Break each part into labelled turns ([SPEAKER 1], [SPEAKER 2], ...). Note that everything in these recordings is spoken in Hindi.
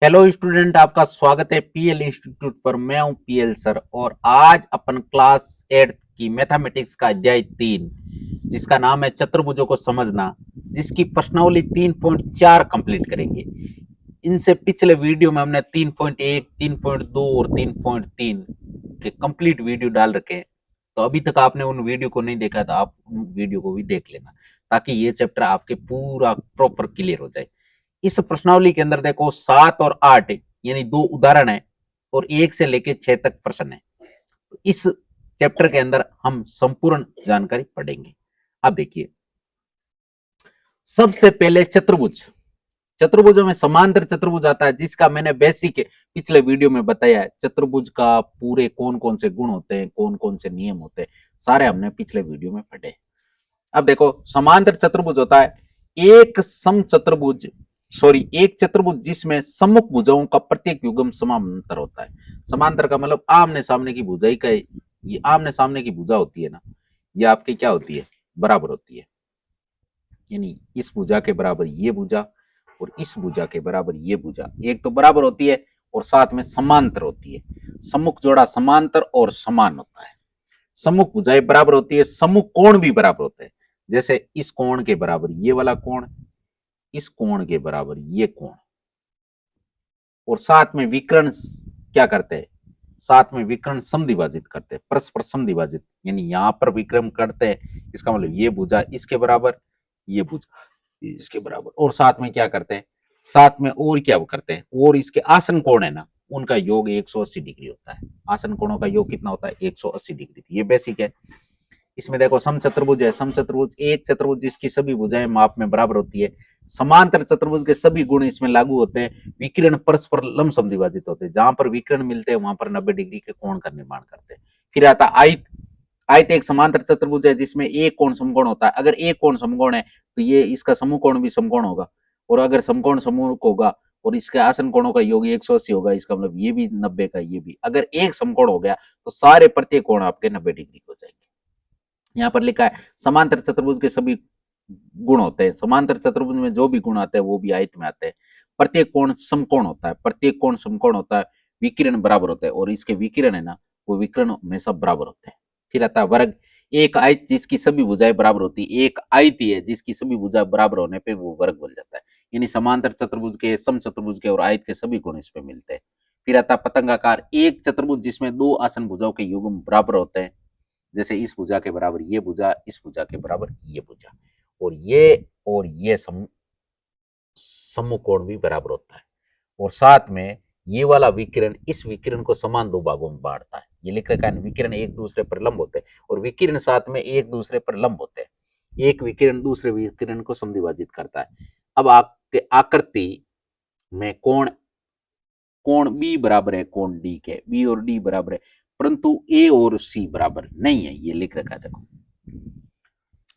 [SPEAKER 1] हेलो स्टूडेंट, आपका स्वागत है पीएल इंस्टीट्यूट पर। मैं हूं पीएल सर और आज अपन क्लास 8 की मैथमेटिक्स का अध्याय 3 जिसका नाम है चतुर्भुजों को समझना, जिसकी प्रश्नावली 3.4 कंप्लीट करेंगे। इनसे पिछले वीडियो में हमने 3.1, 3.2 और 3.3 के कंप्लीट वीडियो डाल रखे हैं। तो अभी तक आपने उन वीडियो को नहीं देखा तो आप उन वीडियो को भी देख लेना, ताकि ये चैप्टर आपके पूरा प्रॉपर क्लियर हो जाए। इस प्रश्नावली के अंदर देखो 7 और 8 यानी दो उदाहरण है और 1 से लेकर 6 तक प्रश्न है। तो इस चैप्टर के अंदर हम संपूर्ण जानकारी पढ़ेंगे। अब देखिए, सबसे पहले चतुर्भुज। चतुर्भुजों में समांतर चतुर्भुज आता है, जिसका मैंने बेसिक पिछले वीडियो में बताया है। चतुर्भुज का पूरे कौन कौन से गुण होते हैं, कौन कौन से नियम होते हैं, सारे हमने पिछले वीडियो में पढ़े। अब देखो, समांतर चतुर्भुज होता है एक समचतुर्भुज एक चतुर्भुज जिसमें सम्मुख भुजाओं का प्रत्येक युग्म समांतर होता है। समांतर का मतलब आमने सामने की भुजाई का, ये आमने सामने की भुजा होती है ना, ये आपकी क्या होती है, बराबर होती है। यानी इस भुजा के बराबर ये भुजा और इस भुजा के बराबर ये भुजा, एक तो बराबर होती है और साथ में समांतर होती है। सम्मुख जोड़ा समांतर और समान होता है। सम्मुख भुजाएं बराबर होती है, सम्मुख कोण भी बराबर होते हैं। जैसे इस कोण के बराबर ये वाला कोण, इस कोण के बराबर ये कोण। और साथ में विकर्ण क्या करते हैं, साथ में विकर्ण समद्विभाजित करते हैं, परस्पर समद्विभाजित। यानी यहां पर विक्रम करते हैं, इसका मतलब ये भुजा इसके बराबर, ये भुजा इसके बराबर। और साथ में क्या करते हैं, साथ में और क्या करते हैं, और इसके आसन कोण है ना, उनका योग 180 डिग्री होता है। आसन कोणों का योग कितना होता है, 180 डिग्री। ये बेसिक है। इसमें देखो समचतुर्भुज है, समचतुर्भुज एक चतुर्भुज जिसकी सभी भुजाएं माप में बराबर होती है। समांतर चतुर्भुज के सभी गुण इसमें लागू होते हैं। विकिरण परस्पर लंब समद्विभाजित होते हैं, जहां पर विकिरण मिलते हैं वहां पर 90 डिग्री के कोण का निर्माण करते हैं। फिर आता आयत। आयत एक समांतर चतुर्भुज है जिसमें एक कोण समकोण होता है। अगर एक कोण समकोण है तो ये इसका समूह कोण भी समकोण होगा, और अगर समकोण समूह होगा और इसके आसन कोणों का योग 180 होगा, इसका मतलब ये भी 90 का, ये भी। अगर एक समकोण हो गया तो सारे प्रत्येक कोण आपके 90 डिग्री हो जाएंगे। यहाँ पर लिखा है समांतर चतुर्भुज के सभी गुण होते हैं। समांतर चतुर्भुज में जो भी गुण आते हैं वो भी आयत में आते हैं। प्रत्येक कोण समकोण होता है, प्रत्येक कोण समकोण होता है। विकिरण बराबर होता है, और इसके विकिरण है ना, वो विकिरण हमेशा बराबर होते हैं। फिर आता है वर्ग। एक आयत जिसकी सभी भुजाएं बराबर होती है, एक आयत ही है जिसकी सभी भुजा बराबर होने पे वो वर्ग बन जाता है। यानी समांतर चतुर्भुज के, सम चतुर्भुज के और आयत के सभी गुण इस पे मिलते हैं। फिर आता है पतंगाकार। एक चतुर्भुज जिसमें दो आसन भुजाओं के युग्म बराबर होते हैं। जैसे इस भुजा के बराबर ये भुजा, इस भुजा के बराबर ये भुजा, और ये सम्मुख कोण भी बराबर होता है। और साथ में ये वाला विकिरण इस विकिरण को समान दो भागों में बांटता है। ये लिख रखा है, विकिरण एक दूसरे पर लंब होते हैं और विकिरण साथ में एक दूसरे पर लंब होते हैं। एक विकिरण दूसरे विकिरण को समद्विभाजित करता है। अब आपके आकृति में कोण, कोण बी बराबर है कोण डी के, बी और डी बराबर है, परंतु ए और सी बराबर नहीं है। ये लिख रखा है, देखो।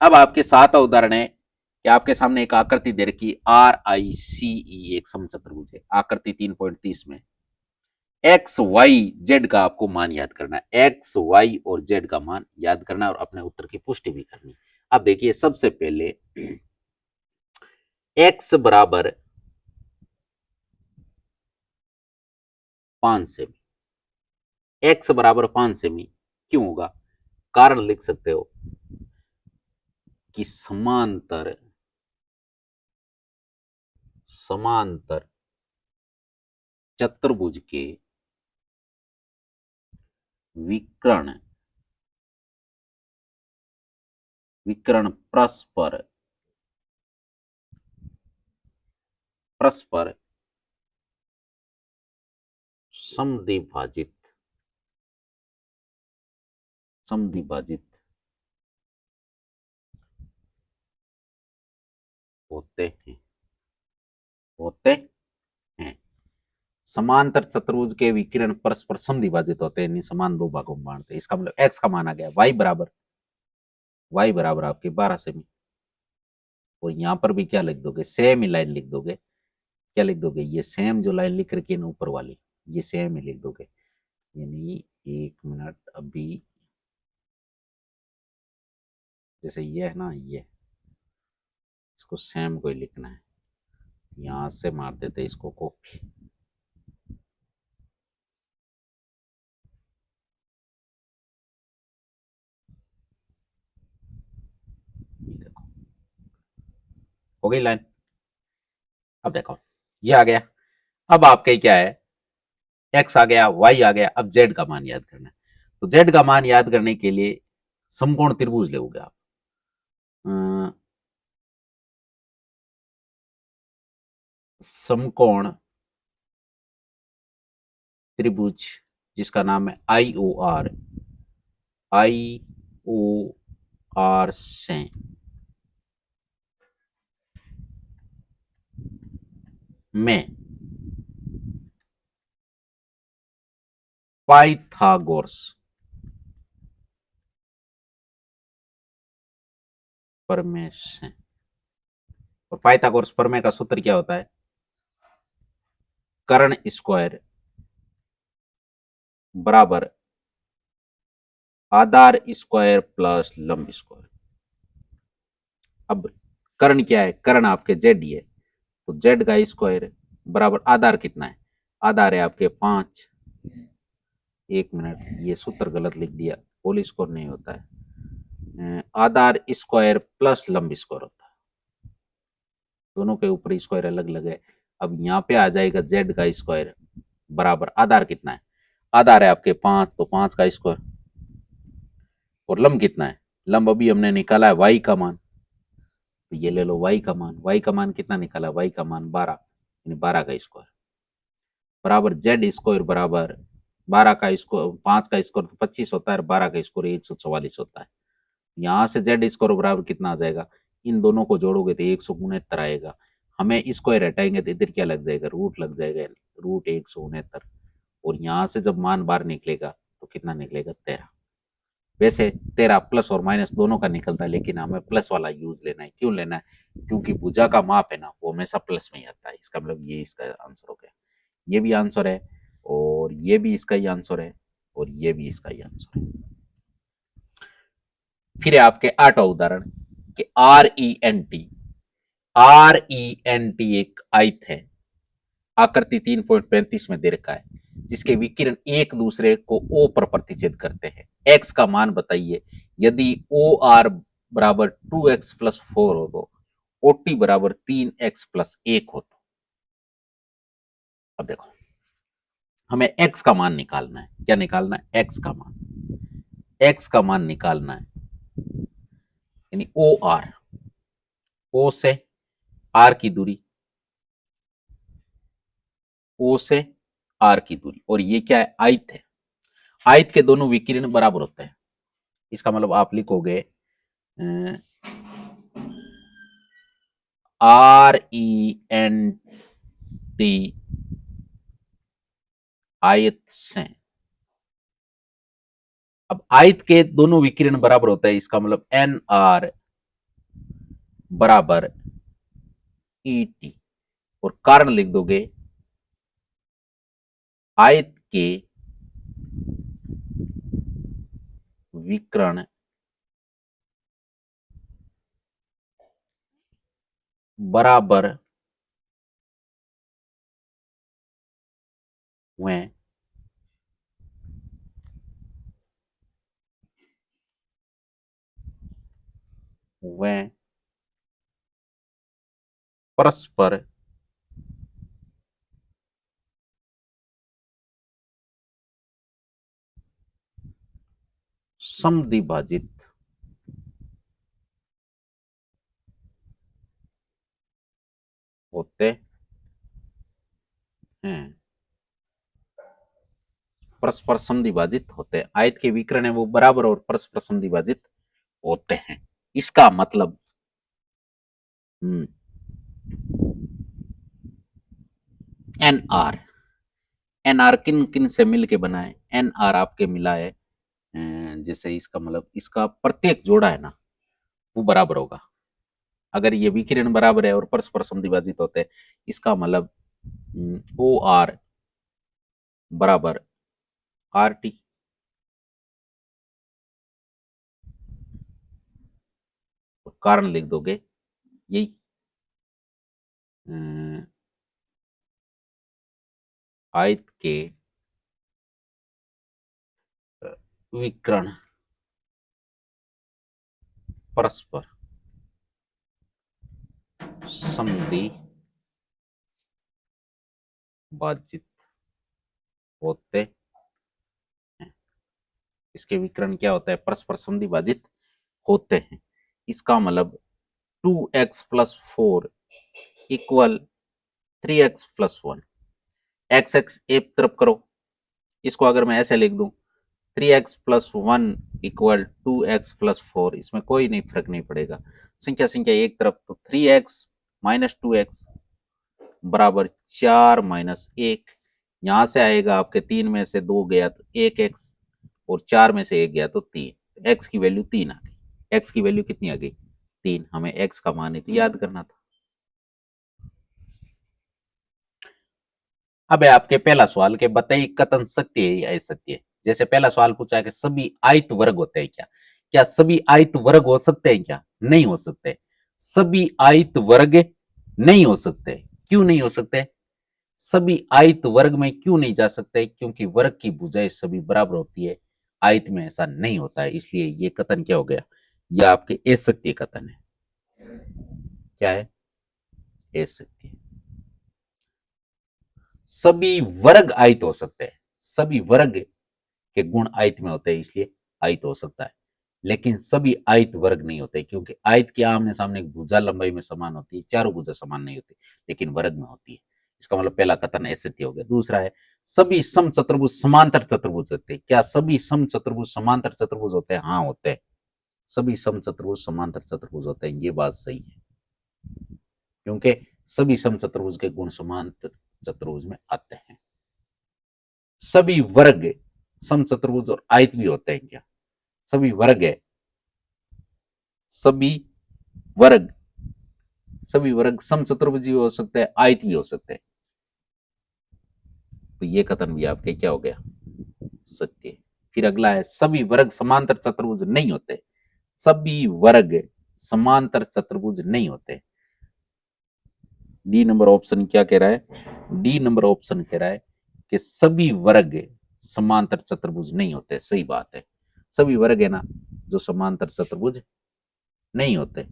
[SPEAKER 1] अब आपके साथ उदाहरण है कि आपके सामने एक आकृति दे रखी आर आई सी ई, एक समचतुर्भुज है। आकृति 3.30 में एक्स वाई जेड का आपको मान याद करना है। एक्स वाई और जेड का मान याद करना और अपने उत्तर की पुष्टि भी करनी। अब देखिए, सबसे पहले एक्स बराबर 5 सेमी। एक्स बराबर 5 सेमी क्यों होगा, कारण लिख सकते हो कि समांतर समांतर चतुर्भुज के विकर्ण विकर्ण परस्पर परस्पर समद्विभाजित समद्विभाजित होते हैं होते हैं। समांतर चतुर्भुज के विकिरण परस्पर समद्विभाजित होते हैं, समान दो भागों में बांटते हैं। इसका मतलब एक्स का मान आ गया, वाई बराबर आपके 12 सेमी। और यहां पर भी क्या लिख दोगे, सेम ही लाइन लिख दोगे। क्या लिख दोगे, ये सेम जो लाइन लिख रखी है ना ऊपर वाली, ये सेम ही लिख दोगे। यानी 1 मिनट, अभी जैसे ये है ना, ये इसको सेम को ही लिखना है। यहां से मार देते इसको कॉपी, हो गई लाइन। अब देखो ये आ गया। अब आपके क्या है, एक्स आ गया, वाई आ गया, अब जेड का मान याद करना है। तो जेड का मान याद करने के लिए समकोण त्रिभुज लोगे आप। समकोण त्रिभुज जिसका नाम है आई ओ आर, आई ओ आर से में पाइथागोरस प्रमेय से। और पाइथागोरस प्रमेय का सूत्र क्या होता है, कर्ण स्क्वायर बराबर आधार स्क्वायर प्लस लंब स्क्वायर। अब कर्ण क्या है, कर्ण आपके जेड ही है, तो जेड का स्क्वायर बराबर आधार कितना है, आधार है आपके 5। 1 मिनट, ये सूत्र गलत लिख दिया, होल स्क्वायर नहीं होता है, आधार स्क्वायर प्लस लंब स्क्वायर होता है, दोनों के ऊपर स्क्वायर अलग अलग है। अब यहाँ पे आ जाएगा जेड का स्क्वायर बराबर आधार कितना है, आधार है आपके 5, तो 5 का स्क्वायर, और लंब कितना है, लंब अभी हमने निकाला है वाई का मान, तो ये ले लो वाई का मान, वाई का मान कितना निकाला, वाई का मान 12, यानी 12 का स्क्वायर बराबर जेड स्क्वायर बराबर 12 का स्क्वायर, 5 का स्क्वायर तो 25 होता है, 12 का स्क्वायर 144 होता है। यहाँ से जेड स्क्वायर बराबर कितना आ जाएगा, इन दोनों को जोड़ोगे तो 169 आएगा। हमें स्क्वायर हटाएंगे तो इधर क्या लग जाएगा, रूट लग जाएगा, रूट 169। और यहाँ से जब मान बाहर निकलेगा तो कितना निकलेगा, 13। वैसे 13 प्लस और माइनस दोनों का निकलता है, लेकिन हमें प्लस वाला यूज लेना है। क्यों लेना है, क्योंकि भुजा का माप है ना वो हमेशा प्लस में ही आता है। इसका मतलब ये इसका आंसर हो गया, ये भी आंसर है, और ये भी इसका ही आंसर है, और ये भी इसका ही आंसर है। फिर है आपके 8वां उदाहरण कि आर ई एन टी एक आयत है, आकृति 3.35 में दे रखा है, जिसके विकिरण एक दूसरे को ओ पर प्रतिच्छेद करते हैं। एक्स का मान बताइए, यदि ओ आर बराबर 2x+4 हो तो ओ टी बराबर 3x+1 हो तो। अब देखो हमें एक्स का मान निकालना है, क्या निकालना है, एक्स का मान, एक्स का मान निकालना है, यानी ओ आर, ओ से आर की दूरी, ओ से आर की दूरी, और ये क्या है, आयत है। आयत के दोनों विकिरण बराबर होते हैं। इसका मतलब आप लिखोगे RENT आयत से। अब आयत के दोनों विकिरण बराबर होता है, इसका मतलब NR बराबर ET, और कारण लिख दोगे, आयत के विकर्ण बराबर हुए वे परस्पर समद्विभाजित होते हैं, परस्पर समद्विभाजित होते हैं। आयत के विकर्ण है वो बराबर और परस्पर समद्विभाजित होते हैं। इसका मतलब एन आर, एन आर किन किन से मिलके बना है, एन आर आपके मिला है, जैसे इसका मतलब इसका प्रत्येक जोड़ा है ना वो बराबर होगा। अगर ये विकिरण बराबर है और परस्पर समद्विभाजित होते हैं, इसका मतलब ओ आर बराबर आर टी। कारण लिख दोगे यही, आयत के विकर्ण परस्पर संधि बातचीत होते हैं। इसके विकर्ण क्या होता है? परस्पर संधि बाधित होते हैं। इसका मतलब 2x+4 equal 3x+1। X x एक तरफ करो, इसको अगर मैं ऐसे लिख दूं 3x+1 इक्वल 2x+4, इसमें कोई नहीं फर्क नहीं पड़ेगा। संख्या संख्या एक तरफ, तो 3x माइनस 2x बराबर 4 - 1। यहां से आएगा आपके 3 में से 2 गया तो 1x, और 4 में से 1 गया तो 3। x की वैल्यू 3 आ गई। x की वैल्यू कितनी आ गई? 3। हमें x का मान ही याद करना था। अब है आपके पहला सवाल के बताइए कथन सत्य है या असत्य है। जैसे पहला सवाल पूछा है कि सभी आयत वर्ग होते हैं क्या? क्या सभी आयत वर्ग हो सकते हैं क्या? नहीं हो सकते। सभी आयत वर्ग नहीं हो सकते। क्यों नहीं हो सकते? सभी आयत वर्ग में क्यों नहीं जा सकते? क्योंकि वर्ग की भुजाएं सभी बराबर होती है, आयत में ऐसा नहीं होता है। इसलिए ये कथन क्या हो गया? यह आपके असत्य कथन है। क्या है? असत्य। सभी वर्ग आयत हो सकते हैं। सभी वर्ग के गुण आयत में होते हैं, इसलिए आयत हो सकता है। लेकिन सभी आयत वर्ग नहीं होते, क्योंकि आयत के आमने सामने भुजा लंबाई में समान होती है, चारों भुजा समान नहीं होती, लेकिन वर्ग में होती है। इसका मतलब पहला कथन असत्य हो गया। दूसरा है सभी सम चतुर्भुज समांतर चतुर्भुज होते हैं। क्या सभी सम चतुर्भुज समांतर चतुर्भुज होते हैं? हाँ, होते हैं। सभी सम चतुर्भुज समांतर चतुर्भुज होते हैं, ये बात सही है, क्योंकि सभी सम चतुर्भुज के गुण समांतर चतुर्भुज में आते हैं। सभी वर्ग सम चतुर्भुज और आयत भी होते हैं क्या? सभी वर्ग है। सभी वर्ग, सभी वर्ग सम चतुर्भुज भी हो सकते हैं, आयत भी हो सकते हैं। तो ये कथन भी आपके क्या हो गया? सत्य है। फिर अगला है सभी वर्ग समांतर चतुर्भुज नहीं होते। सभी वर्ग समांतर चतुर्भुज नहीं होते। डी नंबर ऑप्शन क्या कह रहा है? डी नंबर ऑप्शन कह रहा है कि सभी वर्ग समांतर चतुर्भुज नहीं होते। सही बात है, सभी वर्ग है ना जो समांतर चतुर्भुज नहीं होते।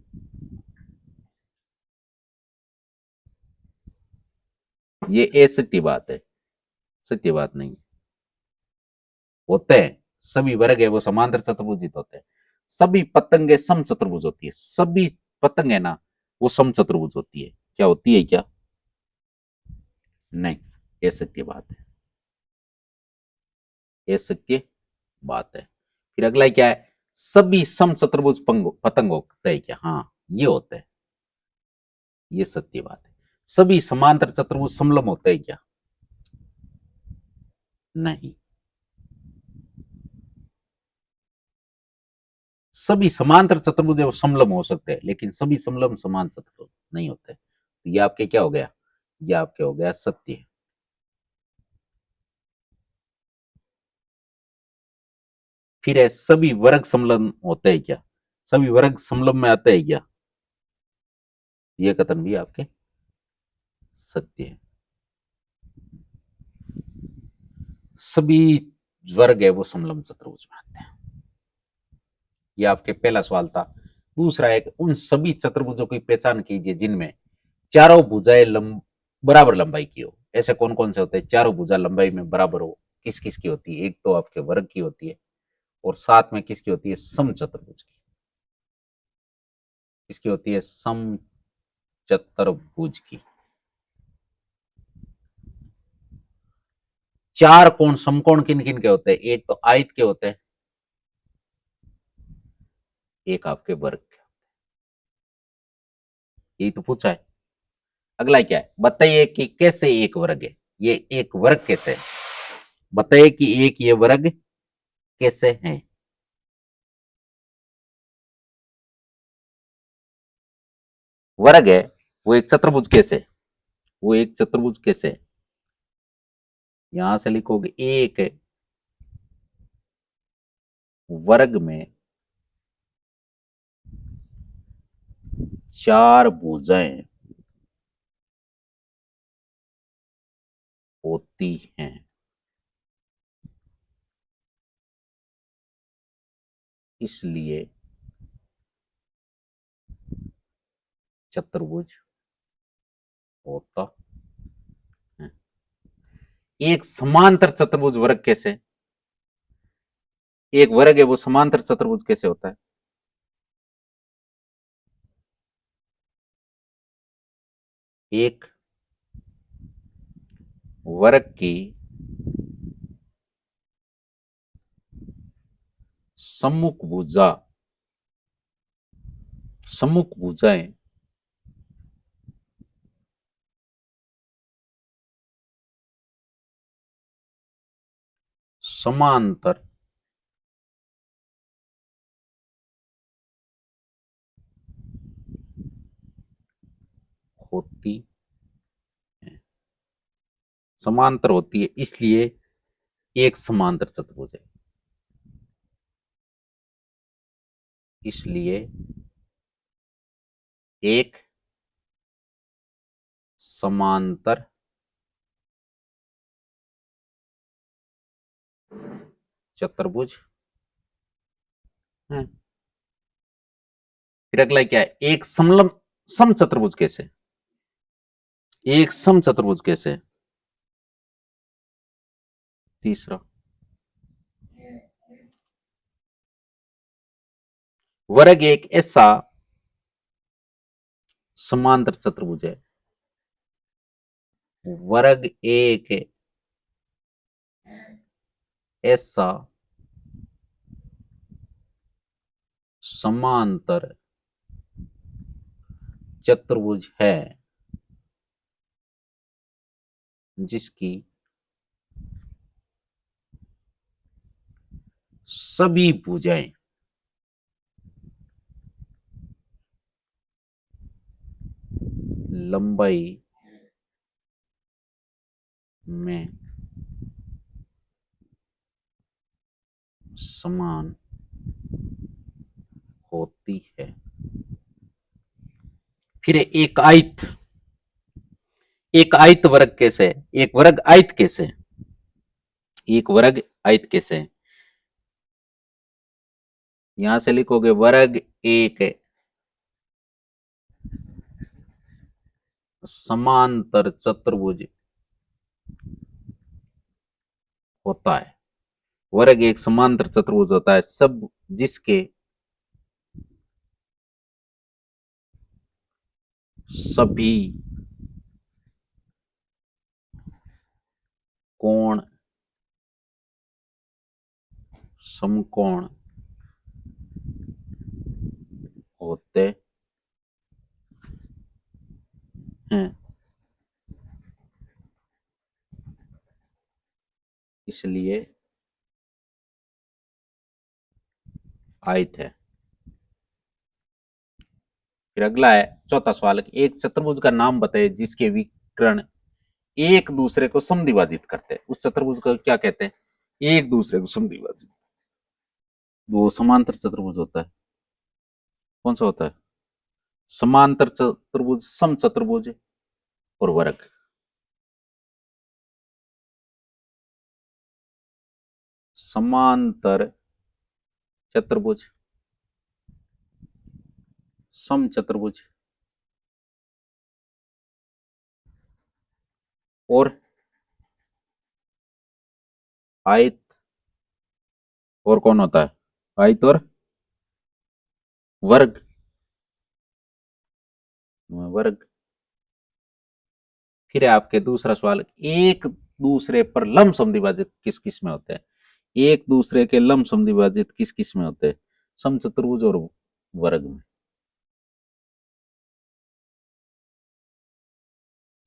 [SPEAKER 1] ये असत्य बात है, सत्य बात नहीं। होते हैं, सभी वर्ग है वो समांतर चतुर्भुजित होते हैं। सभी पतंगे सम चतुर्भुज होती है। सभी पतंग है ना वो सम चतुर्भुज होती है। क्या होती है? क्या नहीं? ये सत्य बात है, ये सत्य बात है। फिर अगला क्या है? सभी सम चतुर्भुज पतंग होते हैं क्या? हाँ, ये होते हैं, ये सत्य बात है। सभी समांतर चतुर्भुज समलम होते हैं क्या? नहीं। सभी समांतर चतुर्भुज वो समलम हो सकते हैं, लेकिन सभी समलम समान चतुर्भुज नहीं होते। तो ये आपके क्या हो गया? ये आपके हो गया सत्य। फिर है सभी वर्ग समलम होते हैं क्या? सभी वर्ग समलम में आते हैं क्या? ये कथन भी आपके सत्य है। सभी वर्ग है वो समलम चतुर्भुज में आते हैं। ये आपके पहला सवाल था। दूसरा है कि उन सभी चतुर्भुजों की पहचान कीजिए जिनमें चारों भुजाएं बराबर लंबाई की हो। ऐसे कौन कौन से होते हैं चारों भुजा लंबाई में बराबर हो? किस किस की होती है? एक तो आपके वर्ग की होती है, और साथ में किसकी होती है? सम चतुर्भुज की। किसकी होती है? सम चतुर्भुज की। चार कोण समकोण किन किन के होते हैं? एक तो आयत के होते हैं, एक आपके वर्ग के। यही तो पूछा है। अगला क्या है? बताइए कि कैसे एक वर्ग है। ये एक वर्ग कैसे है? बताइए कि एक ये वर्ग कैसे है? वर्ग है वो एक चतुर्भुज कैसे है? वो एक चतुर्भुज कैसे है? यहां से लिखोगे एक वर्ग में चार भुजाएं होती हैं, इसलिए चतुर्भुज होता है। एक समांतर चतुर्भुज वर्ग कैसे? एक वर्ग है वो समांतर चतुर्भुज कैसे होता है? एक वर्ग की सम्मुख भुजा, सम्मुख भुजाएं समांतर होती है, समांतर होती है, इसलिए एक समांतर चतुर्भुज है। इसलिए एक समांतर चतुर्भुज है। फिर अगला क्या है? एक समलंब सम चतुर्भुज कैसे? एक सम चतुर्भुज कैसे? तीसरा, वर्ग एक ऐसा समांतर चतुर्भुज है, वर्ग एक ऐसा समांतर चतुर्भुज है जिसकी सभी भुजाएं लंबाई में समान होती है। फिर एक आयत, एक आयत वर्ग कैसे है? एक वर्ग आयत कैसे है? एक वर्ग आयत कैसे है? यहां से लिखोगे वर्ग एक समांतर चतुर्भुज होता है। वर्ग एक समांतर चतुर्भुज होता है सब जिसके सभी कोण समकोण होते हैं, इसलिए आयत है। फिर अगला है चौथा सवाल, एक चतुर्भुज का नाम बताइए जिसके विकर्ण एक दूसरे को समद्विभाजित करते हैं। उस चतुर्भुज को क्या कहते हैं? एक दूसरे को समद्विभाजित, वो समांतर चतुर्भुज होता है। कौन सा होता है? समांतर चतुर्भुज, सम चतुर्भुज और वर्ग। समांतर चतुर्भुज, सम चतुर्भुज और आयत। और कौन होता है? आयत और वर्ग, वर्ग। फिर है आपके दूसरा सवाल, एक दूसरे पर लंब समद्विभाजित किस किस में होते हैं? एक दूसरे के लंब समद्विभाजित किस किस में होते हैं? सम चतुर्भुज और वर्ग में।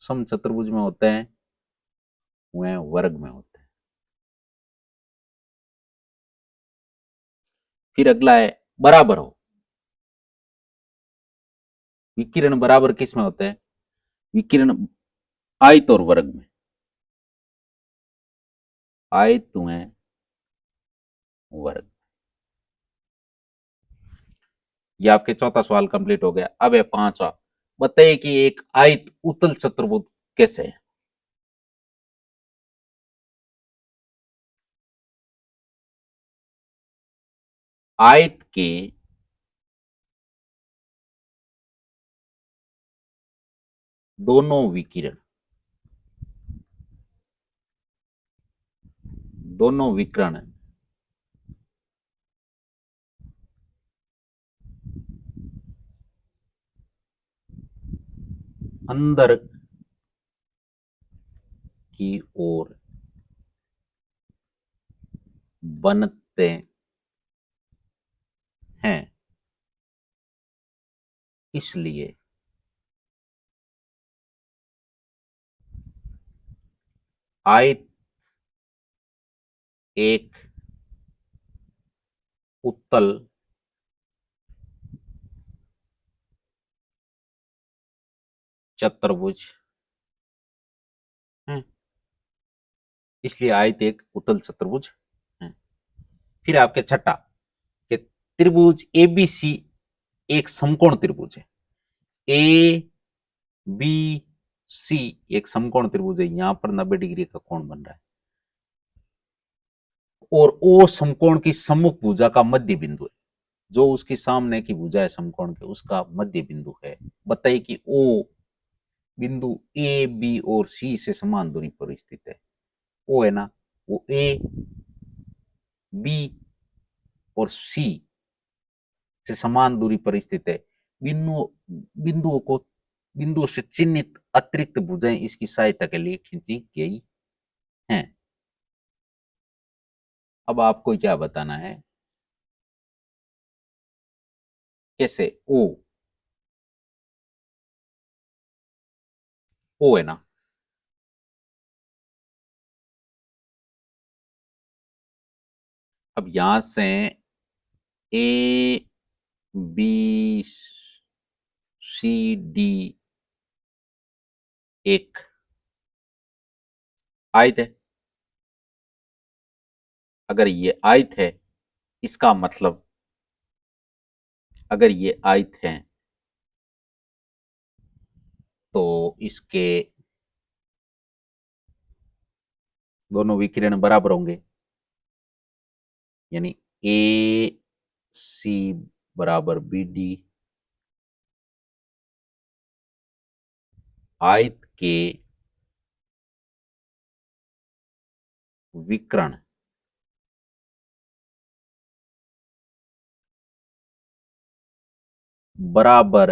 [SPEAKER 1] सम चतुर्भुज में होते हैं, वह वर्ग में होते हैं। फिर अगला है बराबर हो। विकिरण बराबर किस में होते हैं? विकिरण आयत और वर्ग में। आयत में वर्ग। ये आपके चौथा सवाल कंप्लीट हो गया। अब है पांचवा, बताइए कि एक आयत उत्तल चतुर्भुज कैसे है? आयत के दोनों विकिरण, दोनों विकर्ण अंदर की ओर बनते हैं, इसलिए आयत एक उत्तल चतुर्भुज है, इसलिए आयत एक उत्तल चतुर्भुज है। फिर आपके छठा कि त्रिभुज एबीसी एक समकोण त्रिभुज है। ए बी सी एक समकोण त्रिभुज है, यहां पर 90 डिग्री का कोण बन रहा है और ओ समकोण की सम्मुख भुजा का मध्य बिंदु है, जो उसकी सामने की भुजा है समकोण के उसका मध्य बिंदु है। बताइए कि ओ बिंदु ए बी और सी से समान दूरी पर स्थित है। ओ है ना, वो ए बी और सी से समान दूरी पर स्थित है। बिंदु बिंदुओं को बिंदुओं से चिन्हित अतिरिक्त भुजाएं इसकी सहायता के लिए खींची गई हैं। अब आपको क्या बताना है, कैसे ओ है ना, अब यहां से ए बी सी डी एक आयत है। अगर ये आयत है, इसका मतलब अगर ये आयत है तो इसके दोनों विकिरण बराबर होंगे, यानी ए सी बराबर बी डी आयत के विकर्ण बराबर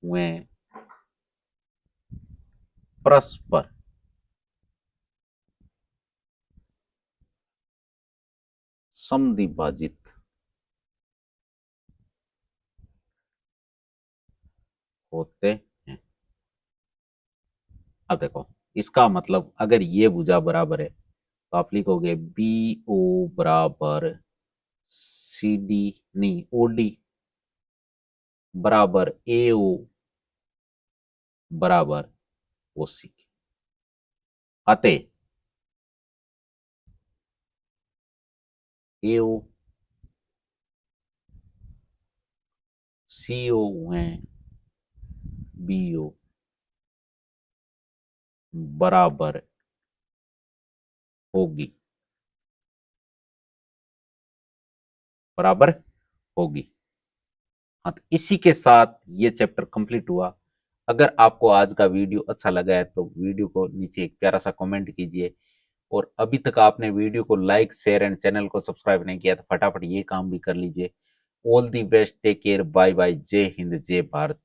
[SPEAKER 1] हुए परस्पर समद्विभाजित होते हैं। अब देखो, इसका मतलब अगर ये भुजा बराबर है तो आप लिखोगे बी ओ बराबर सी डी, नहीं ओ डी बराबर ए ओ बराबर ओ सी। अतः ए ओ सी ओ है बी ओ बराबर होगी, बराबर होगी। हाँ, तो इसी के साथ ये चैप्टर कंप्लीट हुआ। अगर आपको आज का वीडियो अच्छा लगा है तो वीडियो को नीचे एक प्यारा सा कमेंट कीजिए, और अभी तक आपने वीडियो को लाइक शेयर एंड चैनल को सब्सक्राइब नहीं किया तो फटाफट ये काम भी कर लीजिए। All the best, take care, bye bye, जय हिंद जय भारत।